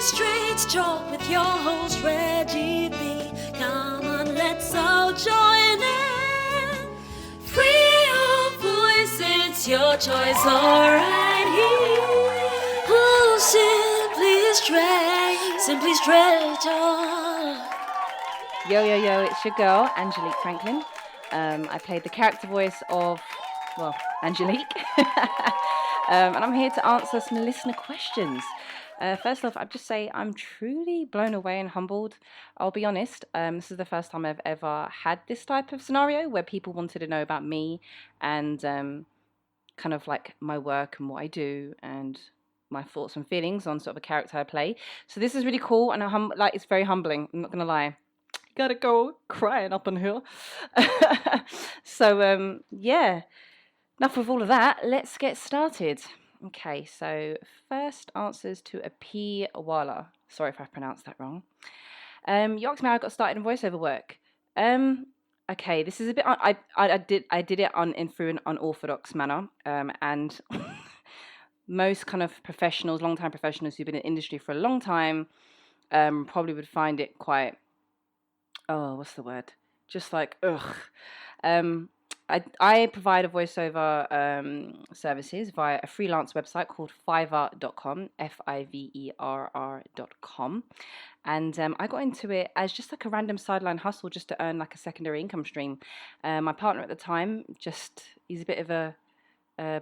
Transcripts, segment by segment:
Straight talk with your host Reggie B. Come on, let's all join in. Free your voice, it's your choice, alright here. Oh, simply straight talk. Yo, it's your girl, Angelique Franklin. I played the character voice of, Angelique. And I'm here to answer some listener questions. First off, I'd just say I'm truly blown away and humbled. I'll be honest, this is the first time I've ever had this type of scenario where people wanted to know about me and kind of like my work and what I do and my thoughts and feelings on sort of a character I play. So this is really cool and it's very humbling, I'm not going to lie. Gotta go crying up on here. So, enough of all of that. Let's get started. Okay, so first answers to a P. Wala. Sorry if I pronounced that wrong. You asked me how I got started in voiceover work. Okay, this is a bit. I did it through an unorthodox manner. And most kind of professionals, long-time professionals who've been in the industry for a long time, probably would find it quite. Oh, what's the word? Just like, ugh. I provide a voiceover services via a freelance website called Fiverr.com, Fiverr.com. And I got into it as just like a random sideline hustle just to earn like a secondary income stream. My partner at the time, he's a bit of a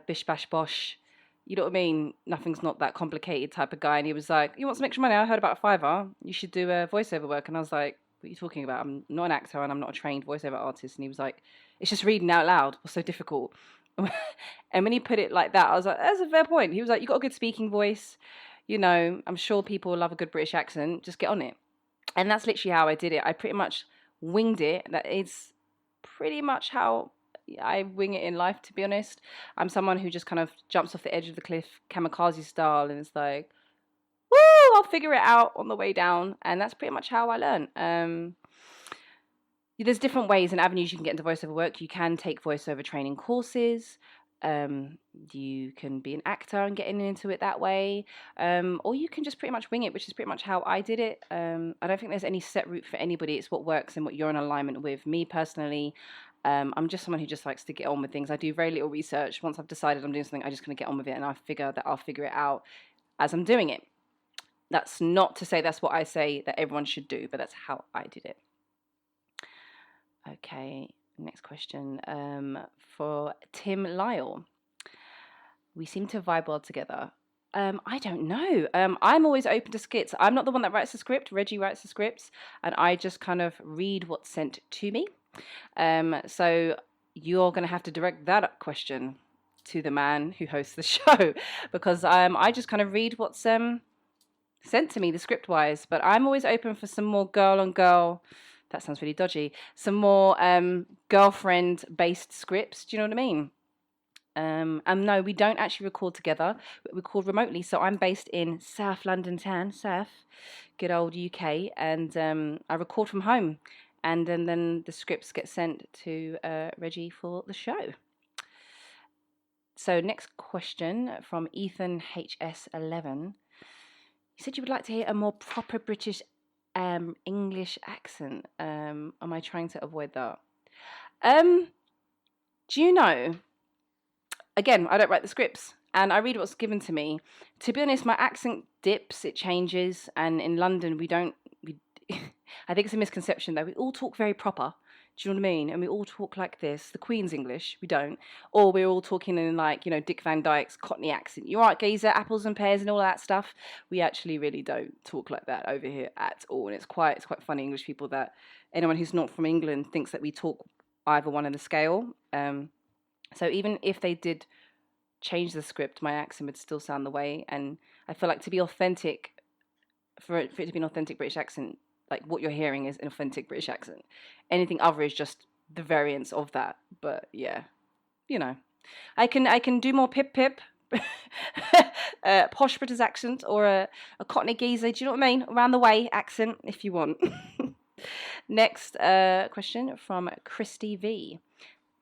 bish bash bosh, you know what I mean? Nothing's not that complicated type of guy. And he was like, you want some extra money? I heard about Fiverr. You should do voiceover work. And I was like, what are you talking about? I'm not an actor and I'm not a trained voiceover artist. And he was like, it's just reading out loud. What's so difficult? And when he put it like that, I was like, that's a fair point. He was like, you got a good speaking voice. You know, I'm sure people love a good British accent. Just get on it. And that's literally how I did it. I pretty much winged it. That is pretty much how I wing it in life, to be honest. I'm someone who just kind of jumps off the edge of the cliff, kamikaze style, and it's like, woo, I'll figure it out on the way down. And that's pretty much how I learn. There's different ways and avenues you can get into voiceover work. You can take voiceover training courses. You can be an actor and getting into it that way. Or you can just pretty much wing it, which is pretty much how I did it. I don't think there's any set route for anybody. It's what works and what you're in alignment with. Me personally, I'm just someone who just likes to get on with things. I do very little research. Once I've decided I'm doing something, I'm just going to get on with it, and I figure that I'll figure it out as I'm doing it. That's not to say that's what I say that everyone should do, but that's how I did it. Okay, next question for Tim Lyle. We seem to vibe well together. I don't know. I'm always open to skits. I'm not the one that writes the script. Reggie writes the scripts, and I just kind of read what's sent to me. So you're going to have to direct that question to the man who hosts the show, because I just kind of read what's sent to me, the script-wise. But I'm always open for some more girl-on-girl. That sounds really dodgy. Some more girlfriend-based scripts. Do you know what I mean? And no, we don't actually record together. We record remotely. So I'm based in South London town, South, good old UK, and I record from home. And then the scripts get sent to Reggie for the show. So next question from Ethan HS11. You said you would like to hear a more proper British English accent. Am I trying to avoid that? Do you know? Again, I don't write the scripts, and I read what's given to me. To be honest, my accent dips, it changes, and in London I think it's a misconception though. We all talk very proper. Do you know what I mean? And we all talk like this. The Queen's English, we don't. Or we're all talking in like, Dick Van Dyke's Cockney accent. You're right, geezer, apples and pears and all that stuff. We actually really don't talk like that over here at all. And it's quite funny, English people, that anyone who's not from England thinks that we talk either one on the scale. So even if they did change the script, my accent would still sound the way. And I feel like to be authentic, for it to be an authentic British accent, like what you're hearing is an authentic British accent. Anything other is just the variants of that. But yeah, I can do more pip posh British accent, or a Cockney geezer. Do you know what I mean? Around the way accent, if you want. Next question from Christy V.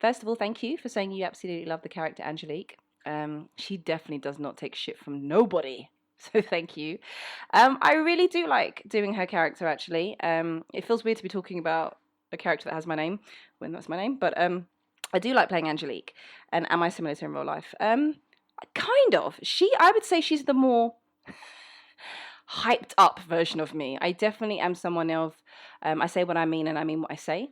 First of all, thank you for saying you absolutely love the character Angelique. She definitely does not take shit from nobody. So thank you. I really do like doing her character, actually. It feels weird to be talking about a character that has my name when that's my name, but I do like playing Angelique. And am I similar to her in real life? Kind of. I would say she's the more hyped up version of me. I definitely am someone of, I say what I mean and I mean what I say.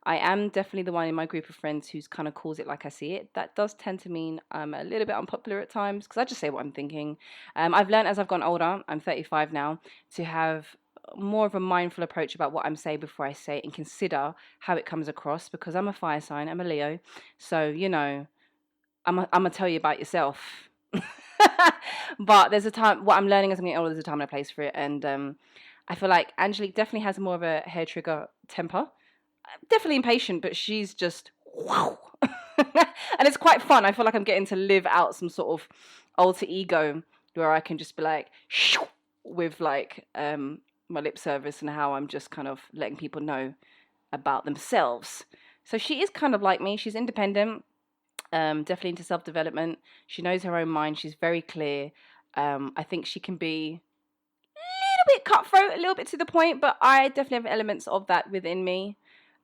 I am definitely the one in my group of friends who's kind of calls it like I see it. That does tend to mean I'm a little bit unpopular at times because I just say what I'm thinking. I've learned as I've gotten older, I'm 35 now, to have more of a mindful approach about what I'm saying before I say it and consider how it comes across because I'm a fire sign, I'm a Leo. So, I'm gonna tell you about yourself. But there's a time, what I'm learning as I'm getting older, there's a time and a place for it. And I feel like Angelique definitely has more of a hair trigger temper. Definitely impatient, but she's just wow. And it's quite fun. I feel like I'm getting to live out some sort of alter ego where I can just be like shoo, with like my lip service and how I'm just kind of letting people know about themselves. So she is kind of like me. She's independent, definitely into self-development. She knows her own mind. She's very clear. I think she can be a little bit cutthroat, a little bit to the point, but I definitely have elements of that within me.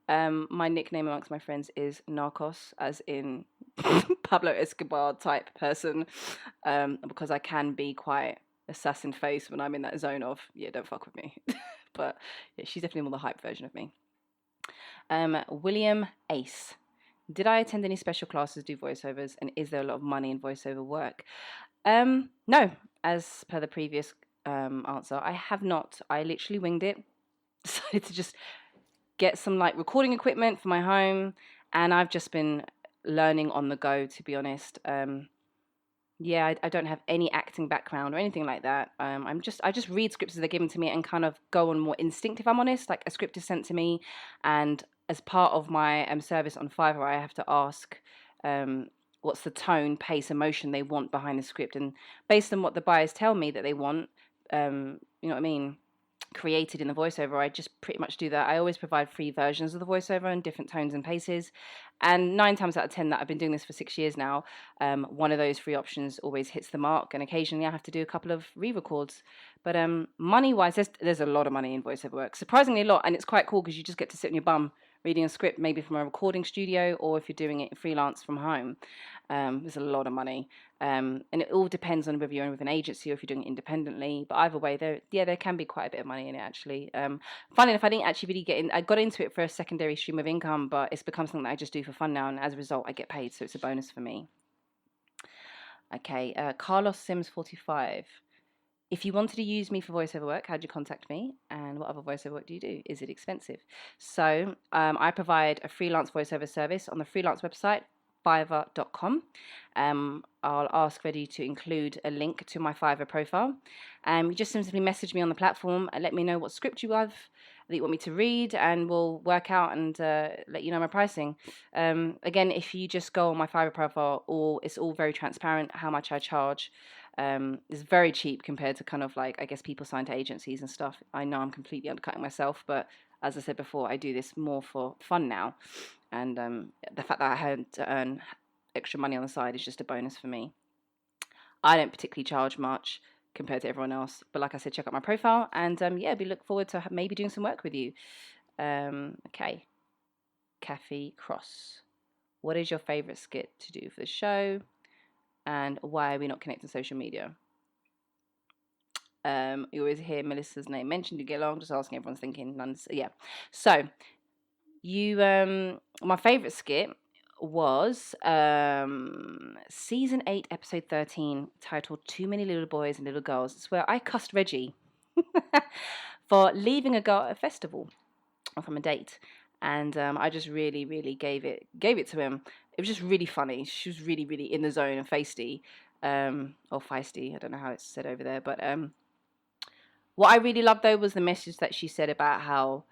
My nickname amongst my friends is Narcos, as in Pablo Escobar type person, because I can be quite assassin face when I'm in that zone of, yeah, don't fuck with me. But yeah, she's definitely more the hype version of me. William Ace. Did I attend any special classes, do voiceovers, and is there a lot of money in voiceover work? No, as per the previous answer, I have not. I literally winged it. Decided to just get some like recording equipment for my home, and I've just been learning on the go, to be honest. Yeah, I don't have any acting background or anything like that. I just read scripts as they're given to me and kind of go on more instinct, if I'm honest. Like a script is sent to me, and as part of my service on Fiverr, I have to ask what's the tone, pace, emotion they want behind the script, and based on what the buyers tell me that they want, you know what I mean, created in the voiceover, I just pretty much do that. I always provide free versions of the voiceover in different tones and paces, and 9 times out of 10 that I've been doing this for 6 years now, one of those free options always hits the mark, and occasionally I have to do a couple of re-records. But money wise, there's a lot of money in voiceover work, surprisingly a lot, and it's quite cool because you just get to sit on your bum reading a script, maybe from a recording studio, or if you're doing it freelance from home. There's a lot of money, and it all depends on whether you're with an agency or if you're doing it independently. But either way, there can be quite a bit of money in it, actually. Funny enough, I didn't actually really get in. I got into it for a secondary stream of income, but it's become something that I just do for fun now, and as a result, I get paid, so it's a bonus for me. Okay, Carlos Sims 45. If you wanted to use me for voiceover work, how'd you contact me? And what other voiceover work do you do? Is it expensive? So I provide a freelance voiceover service on the freelance website, Fiverr.com. I'll ask Reddy to include a link to my Fiverr profile. You just simply message me on the platform and let me know what script you have that you want me to read, and we'll work out and let you know my pricing. Again, if you just go on my Fiverr profile, it's all very transparent how much I charge. It's very cheap compared to kind of like, I guess, people signed to agencies and stuff. I know I'm completely undercutting myself, but as I said before, I do this more for fun now. And the fact that I had to earn extra money on the side is just a bonus for me. I don't particularly charge much compared to everyone else. But like I said, check out my profile. And yeah, we look forward to maybe doing some work with you. Okay. Kathy Cross. What is your favourite skit to do for the show? And why are we not connected on social media? You always hear Melissa's name mentioned. You get along, just asking, everyone's thinking. Yeah. So my favorite skit was season 8, episode 13, titled "Too Many Little Boys and Little Girls." It's where I cussed Reggie for leaving a girl at a festival or from a date, and I just really, really gave it to him. It was just really funny. She was really, really in the zone and feisty, or feisty. I don't know how it's said over there, but what I really loved though was the message that she said about how,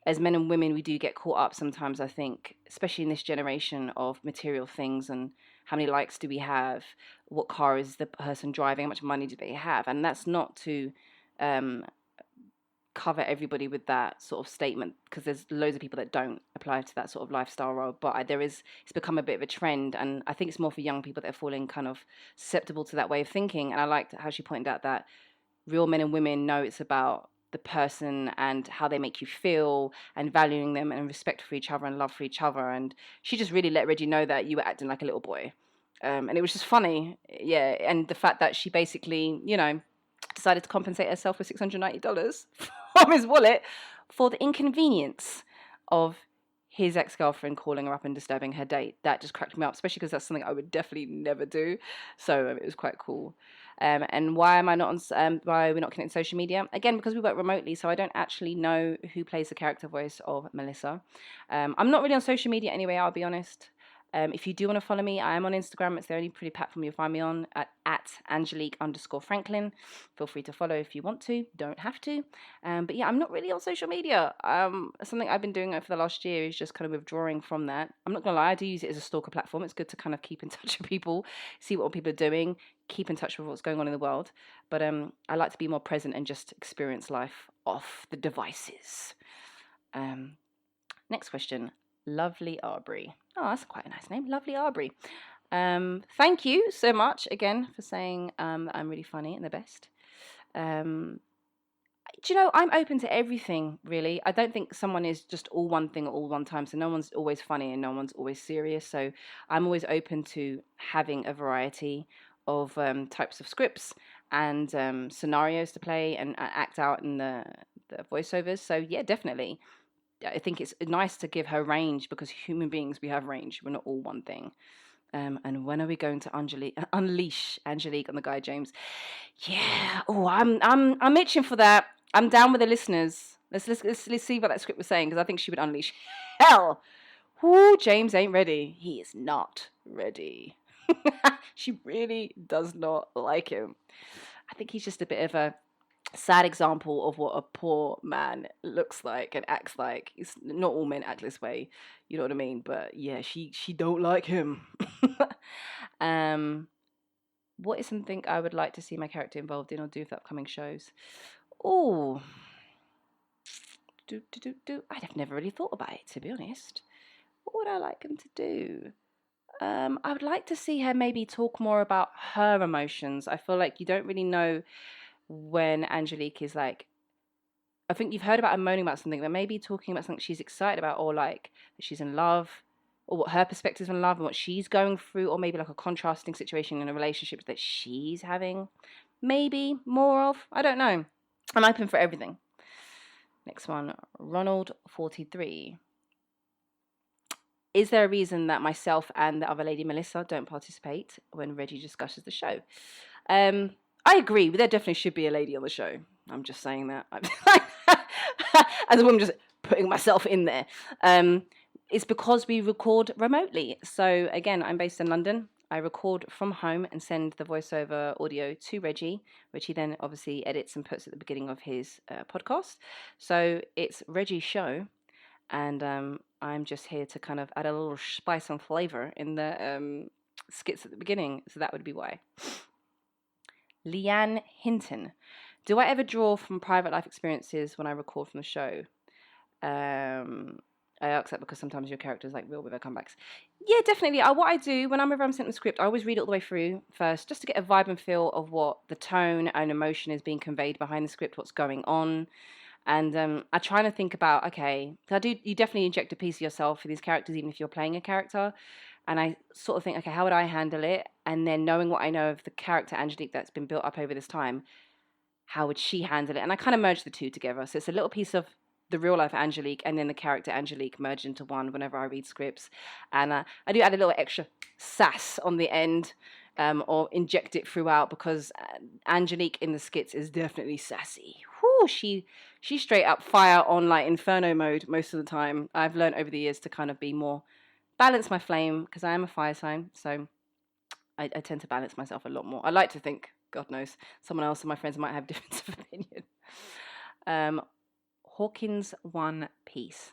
as men and women, we do get caught up sometimes, I think, especially in this generation, of material things and how many likes do we have, what car is the person driving, how much money do they have, and that's not to cover everybody with that sort of statement, because there's loads of people that don't apply to that sort of lifestyle role. But it's become a bit of a trend, and I think it's more for young people that are falling kind of susceptible to that way of thinking. And I liked how she pointed out that real men and women know it's about the person and how they make you feel, and valuing them and respect for each other and love for each other. And she just really let Reggie know that you were acting like a little boy. And it was just funny. Yeah. And the fact that she basically, decided to compensate herself with $690 from his wallet for the inconvenience of his ex-girlfriend calling her up and disturbing her date. That just cracked me up, especially because that's something I would definitely never do. So it was quite cool. And why am I not on? Why we're not connecting social media? Again, because we work remotely, so I don't actually know who plays the character voice of Melissa. I'm not really on social media anyway. I'll be honest. If you do want to follow me, I am on Instagram. It's the only pretty platform you'll find me on at Angelique_Franklin. Feel free to follow if you want to. Don't have to. But yeah, I'm not really on social media. Something I've been doing over the last year is just kind of withdrawing from that. I'm not going to lie, I do use it as a stalker platform. It's good to kind of keep in touch with people, see what people are doing, keep in touch with what's going on in the world. But I like to be more present and just experience life off the devices. Next question. Lovely Arbery. Oh, that's quite a nice name. Lovely Arbery. Thank you so much again for saying that I'm really funny and the best. Do you know, I'm open to everything, really. I don't think someone is just all one thing at all one time. So no one's always funny and no one's always serious. So I'm always open to having a variety of types of scripts and scenarios to play and act out in the voiceovers. So yeah, definitely. I think it's nice to give her range, because human beings, we have range. We're not all one thing. And when are we going to unleash Angelique on the Guy James? Yeah. Oh, I'm itching for that. I'm down with the listeners. Let's see what that script was saying, because I think she would unleash hell. Ooh, James ain't ready. He is not ready. She really does not like him. I think he's just a bit of a sad example of what a poor man looks like and acts like. It's not all men act this way, you know what I mean? But yeah, she don't like him. What is something I would like to see my character involved in or do for upcoming shows? Oh, I'd have never really thought about it, to be honest. What would I like him to do? I would like to see her maybe talk more about her emotions. I feel like you don't really know when Angelique is like, I think you've heard about her moaning about something, but maybe talking about something she's excited about, or like that she's in love, or what her perspectives on love and what she's going through, or maybe like a contrasting situation in a relationship that she's having. Maybe more of. I don't know. I'm open for everything. Next one, Ronald43. Is there a reason that myself and the other lady, Melissa, don't participate when Reggie discusses the show? I agree. There definitely should be a lady on the show. I'm just saying that. As a woman, just putting myself in there. It's because we record remotely. So again, I'm based in London. I record from home and send the voiceover audio to Reggie, which he then obviously edits and puts at the beginning of his podcast. So it's Reggie's show. And I'm just here to kind of add a little spice and flavor in the skits at the beginning. So that would be why. Leanne Hinton. Do I ever draw from private life experiences when I record from the show? I ask that because sometimes your character is like real with their comebacks. Yeah, definitely. What I do whenever I'm sent the script, I always read it all the way through first, just to get a vibe and feel of what the tone and emotion is being conveyed behind the script, what's going on. And I try to think about, okay, you definitely inject a piece of yourself for these characters, even if you're playing a character. And I sort of think, okay, how would I handle it? And then knowing what I know of the character Angelique that's been built up over this time, how would she handle it? And I kind of merge the two together. So it's a little piece of the real life Angelique and then the character Angelique merged into one whenever I read scripts. And I do add a little extra sass on the end, or inject it throughout, because Angelique in the skits is definitely sassy. Whoo, she straight up fire on like inferno mode most of the time. I've learned over the years to kind of be more balance my flame, because I am a fire sign, so I tend to balance myself a lot more. I like to think, God knows, someone else and my friends might have difference of opinion. Hawkins One Piece.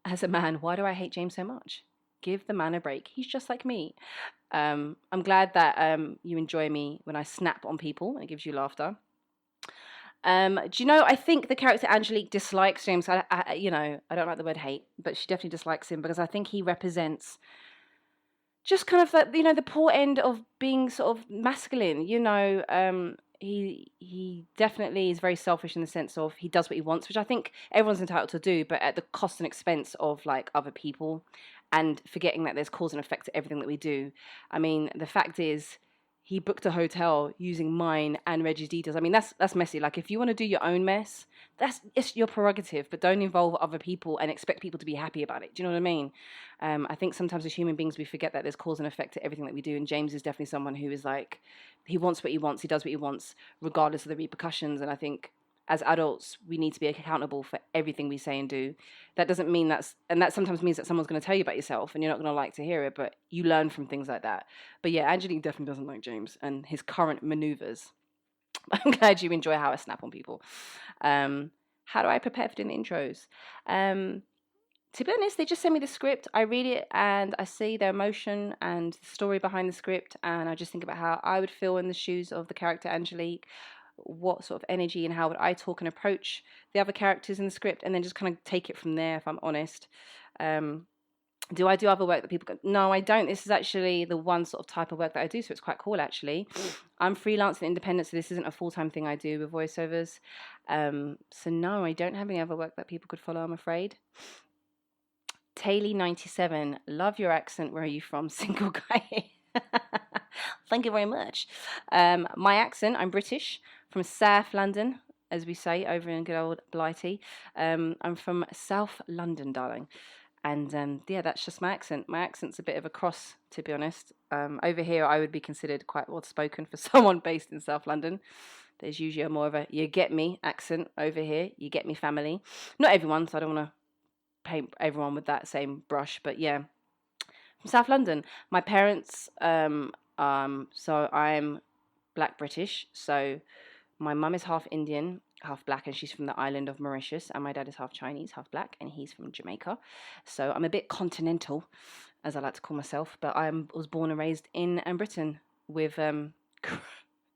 As a man, why do I hate James so much? Give the man a break. He's just like me. I'm glad that you enjoy me when I snap on people and it gives you laughter. Do you know? I think the character Angelique dislikes James. I don't like the word hate, but she definitely dislikes him because I think he represents just kind of that, the poor end of being sort of masculine. He definitely is very selfish in the sense of he does what he wants, which I think everyone's entitled to do, but at the cost and expense of like other people, and forgetting that there's cause and effect to everything that we do. I mean, the fact is, he booked a hotel using mine and Reggie's details. I mean, that's messy. Like, if you want to do your own mess, it's your prerogative, but don't involve other people and expect people to be happy about it. Do you know what I mean? I think sometimes as human beings we forget that there's cause and effect to everything that we do. And James is definitely someone who is like, he wants what he wants, he does what he wants, regardless of the repercussions. And I think as adults we need to be accountable for everything we say and do. That doesn't mean that sometimes means that someone's going to tell you about yourself and you're not going to like to hear it, but you learn from things like that. But yeah, Angelique definitely doesn't like James and his current maneuvers. I'm glad you enjoy how I snap on people. How do I prepare for doing the intros? To be honest, they just send me the script. I read it and I see their emotion and the story behind the script, and I just think about how I would feel in the shoes of the character Angelique, what sort of energy and how would I talk and approach the other characters in the script, and then just kind of take it from there, if I'm honest. Do I do other work that people go? No, I don't. This is actually the one sort of type of work that I do, so it's quite cool actually. I'm freelance and independent, so this isn't a full-time thing I do with voiceovers. So no, I don't have any other work that people could follow, I'm afraid. Taylor97, love your accent. Where are you from? Single guy. Thank you very much. My accent, I'm British, from South London, as we say over in good old Blighty. I'm from South London, darling. And yeah, that's just my accent. My accent's a bit of a cross, to be honest. Over here, I would be considered quite well spoken for someone based in South London. There's usually more of a you get me accent over here. You get me family. Not everyone, so I don't want to paint everyone with that same brush, but yeah, from South London. My parents, so I'm Black British, so my mum is half Indian, half Black, and she's from the island of Mauritius, and my dad is half Chinese, half Black, and he's from Jamaica. So I'm a bit continental, as I like to call myself, but I was born and raised in Britain with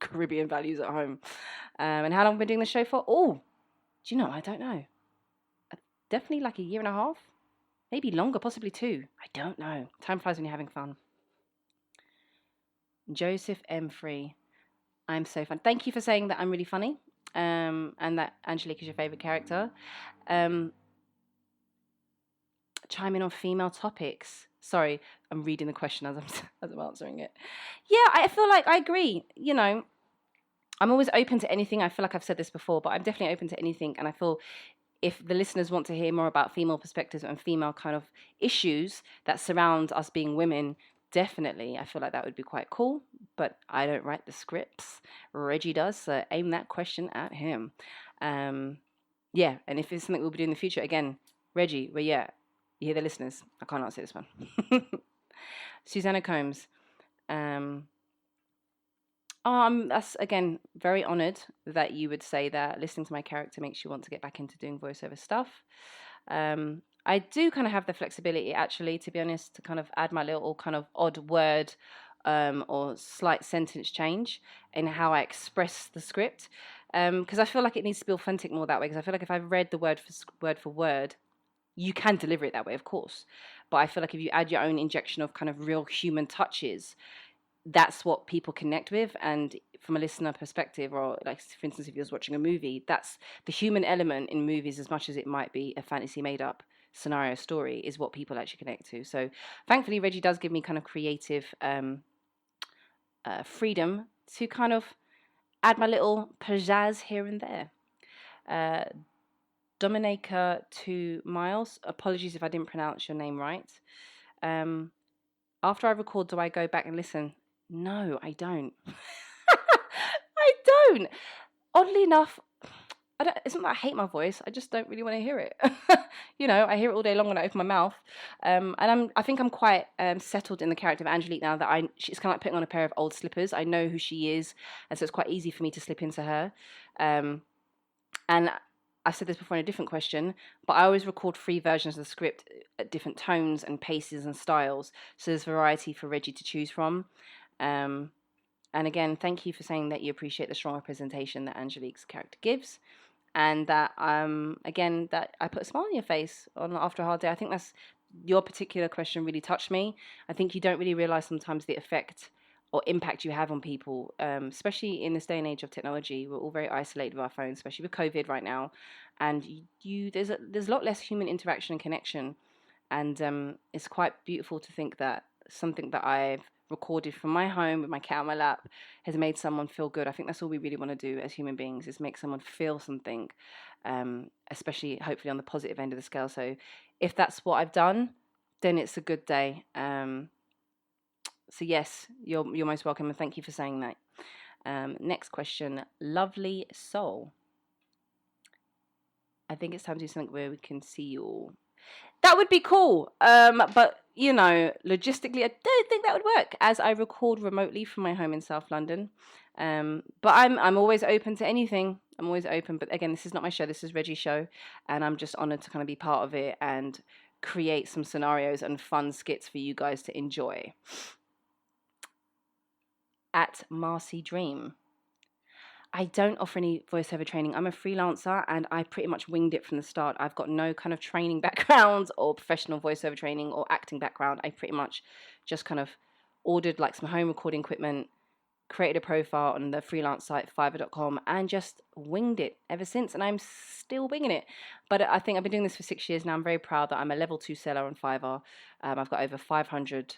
Caribbean values at home. And how long have I been doing the show for? Oh, do you know? I don't know. Definitely like a year and a half, maybe longer, possibly 2. I don't know. Time flies when you're having fun. Joseph M3, I'm so fun. Thank you for saying that I'm really funny, and that Angelique is your favorite character. Chime in on female topics. Sorry, I'm reading the question as I'm answering it. Yeah, I feel like I agree. I'm always open to anything. I feel like I've said this before, but I'm definitely open to anything, and I feel if the listeners want to hear more about female perspectives and female kind of issues that surround us being women, definitely, I feel like that would be quite cool. But I don't write the scripts. Reggie does, so aim that question at him. Yeah, and if it's something we'll be doing in the future, again, Reggie, well, yeah, you hear the listeners. I can't answer this one. Susanna Combs. That's, again, very honoured that you would say that listening to my character makes you want to get back into doing voiceover stuff. I do kind of have the flexibility, actually, to be honest, to kind of add my little kind of odd word or slight sentence change in how I express the script. Because I feel like it needs to be authentic more that way. Because I feel like if I've read the word for word, you can deliver it that way, of course. But I feel like if you add your own injection of kind of real human touches, that's what people connect with. And from a listener perspective, or like, for instance, if you're watching a movie, that's the human element in movies, as much as it might be a fantasy made up scenario story, is what people actually connect to. So thankfully, Reggie does give me kind of creative freedom to kind of add my little pizzazz here and there. Dominica 2 Miles, apologies if I didn't pronounce your name right. After I record, do I go back and listen? No, I don't. I don't. Oddly enough, it's not that I hate my voice. I just don't really want to hear it. I hear it all day long when I open my mouth. And I think I'm quite settled in the character of Angelique now that she's kind of like putting on a pair of old slippers. I know who she is, and so it's quite easy for me to slip into her. And I said this before in a different question, but I always record 3 versions of the script at different tones and paces and styles, so there's variety for Reggie to choose from. And And again, thank you for saying that you appreciate the strong representation that Angelique's character gives. And that, again, that I put a smile on your face after a hard day. I think that's your particular question really touched me. I think you don't really realize sometimes the effect or impact you have on people, especially in this day and age of technology. We're all very isolated with our phones, especially with COVID right now. And there's a lot less human interaction and connection. And it's quite beautiful to think that something that I've recorded from my home with my cat on my lap has made someone feel good. I think that's all we really want to do as human beings, is make someone feel something, especially hopefully on the positive end of the scale. So if that's what I've done, then it's a good day. So yes, you're most welcome, and thank you for saying that. Next question, lovely soul. I think it's time to do something where we can see you all. That would be cool. But logistically, I don't think that would work, as I record remotely from my home in South London. But I'm always open to anything. I'm always open. But again, this is not my show. This is Reggie's show, and I'm just honored to kind of be part of it and create some scenarios and fun skits for you guys to enjoy. At Marcy Dream. I don't offer any voiceover training. I'm a freelancer and I pretty much winged it from the start. I've got no kind of training background or professional voiceover training or acting background. I pretty much just kind of ordered like some home recording equipment, created a profile on the freelance site Fiverr.com, and just winged it ever since. And I'm still winging it. But I think I've been doing this for 6 years now. I'm very proud that I'm a level 2 seller on Fiverr. I've got over 500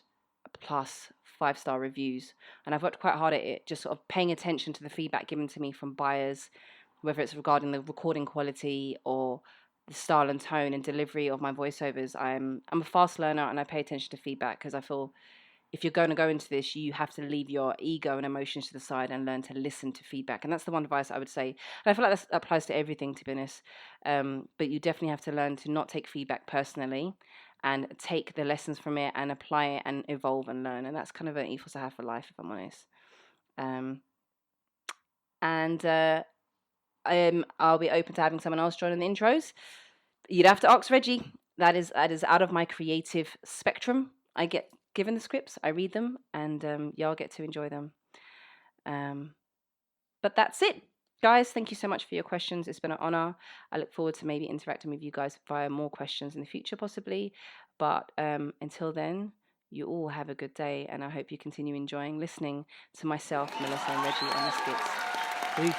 plus 5-star reviews, and I've worked quite hard at it, just sort of paying attention to the feedback given to me from buyers, whether it's regarding the recording quality or the style and tone and delivery of my voiceovers. I'm a fast learner, and I pay attention to feedback because I feel if you're going to go into this, you have to leave your ego and emotions to the side and learn to listen to feedback. And that's the one advice I would say. And I feel like that applies to everything, to be honest. But you definitely have to learn to not take feedback personally, and take the lessons from it and apply it and evolve and learn. And that's kind of an ethos I have for life, if I'm honest. I'll be open to having someone else join in the intros. You'd have to ask Reggie. That is out of my creative spectrum. I get given the scripts, I read them, and y'all get to enjoy them. But that's it. Guys, thank you so much for your questions. It's been an honor. I look forward to maybe interacting with you guys via more questions in the future, possibly. But until then, you all have a good day, and I hope you continue enjoying listening to myself, Melissa, and Reggie on the skits. Peace.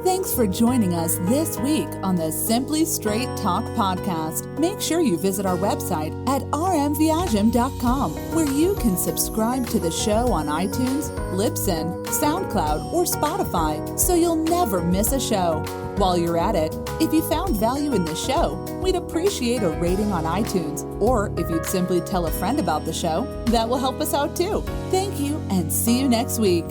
Thanks for joining us this week on the Simply Straight Talk podcast. Make sure you visit our website at rmviagem.com, where you can subscribe to the show on iTunes, Libsyn, SoundCloud, or Spotify, so you'll never miss a show. While you're at it, if you found value in the show, we'd appreciate a rating on iTunes, or if you'd simply tell a friend about the show, that will help us out too. Thank you, and see you next week.